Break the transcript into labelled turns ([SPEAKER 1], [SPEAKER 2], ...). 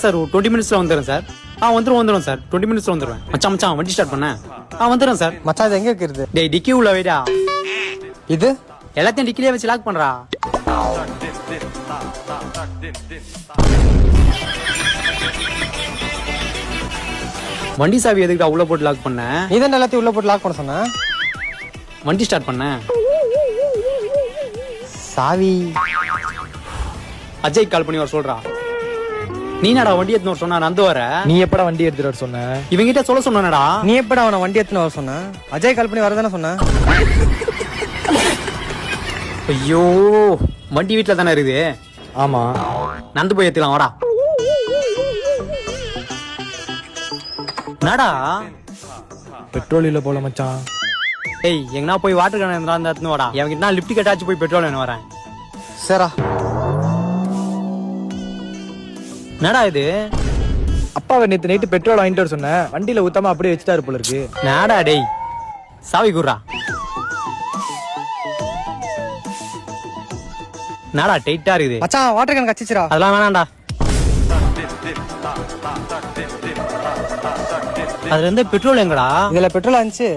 [SPEAKER 1] Sir ஒரு 20 மினிட்ஸ்ல வந்துடுறேன் சார். வந்துடும் சார். 20 மினிட்ஸ்ல வந்துடுவேன். மச்சான் வண்டி ஸ்டார்ட் பண்ண. வந்துடுறேன் சார்.
[SPEAKER 2] மச்சான் இது எங்க இருக்குது?
[SPEAKER 1] டேய் டிக்கி உள்ள வைடா.
[SPEAKER 2] இது
[SPEAKER 1] எல்லாத்தையும் டிக்கிலே வச்சு லாக் பண்றா. வண்டி சாவி எதுக்குடா உள்ள போட்டு லாக் பண்ண?
[SPEAKER 2] நீதான் எல்லாத்தையும் உள்ள போட்டு லாக் பண்ண சொன்ன.
[SPEAKER 1] வண்டி ஸ்டார்ட் பண்ண.
[SPEAKER 2] சாவி
[SPEAKER 1] அஜய் கால் பண்ணி வர சொல்றா. நீ என்னடா வண்டி எடுத்துன்னு வர சொன்னா? நந்து வர.
[SPEAKER 3] நீ எப்படா வண்டி எடுத்துட்டு வர சொன்ன?
[SPEAKER 1] இவங்கிட்ட சொல்ல சொன்னடா.
[SPEAKER 2] நீ எப்படா அவனை வண்டி எடுத்துன்னு வர சொன்ன? அஜய் கால் பண்ணி வரதானே சொன்ன.
[SPEAKER 1] ஐயோ வண்டி வீட்டுல தானே இருக்குது.
[SPEAKER 3] ஆமா
[SPEAKER 1] நந்து போய் ஏத்திலாம் வாடா. நாடா
[SPEAKER 3] பெட்ரோல் இல்ல போல மச்சான்.
[SPEAKER 1] ஏய் எங்கனா போய் வாட்டர் கேன் இருந்தா எடுத்துன்னு வாடா. எவங்கிட்ட லிப்ட் கட்டாச்சு போய் பெட்ரோல் வேணும் வரேன்.
[SPEAKER 2] சரிடா.
[SPEAKER 1] என்னடா இது?
[SPEAKER 3] அப்பாவை நேத்து நைட்டு பெட்ரோல் வாங்கிட்டு வர சொன்னேன். வண்டியில ஊத்தாம அப்படியே வச்சுட்டாரு போல இருக்கு.
[SPEAKER 1] நாடா டேய் சாவி குர்ரா. நாடா டைட்டா இருக்குது.
[SPEAKER 2] மச்சான் வாட்டர் கேன் கச்சிச்சுடா.
[SPEAKER 1] அதெல்லாம் வேணாம்டா. அதுல இருந்து பெட்ரோல் எங்கடா?
[SPEAKER 2] இதுல பெட்ரோல் ஆச்சு.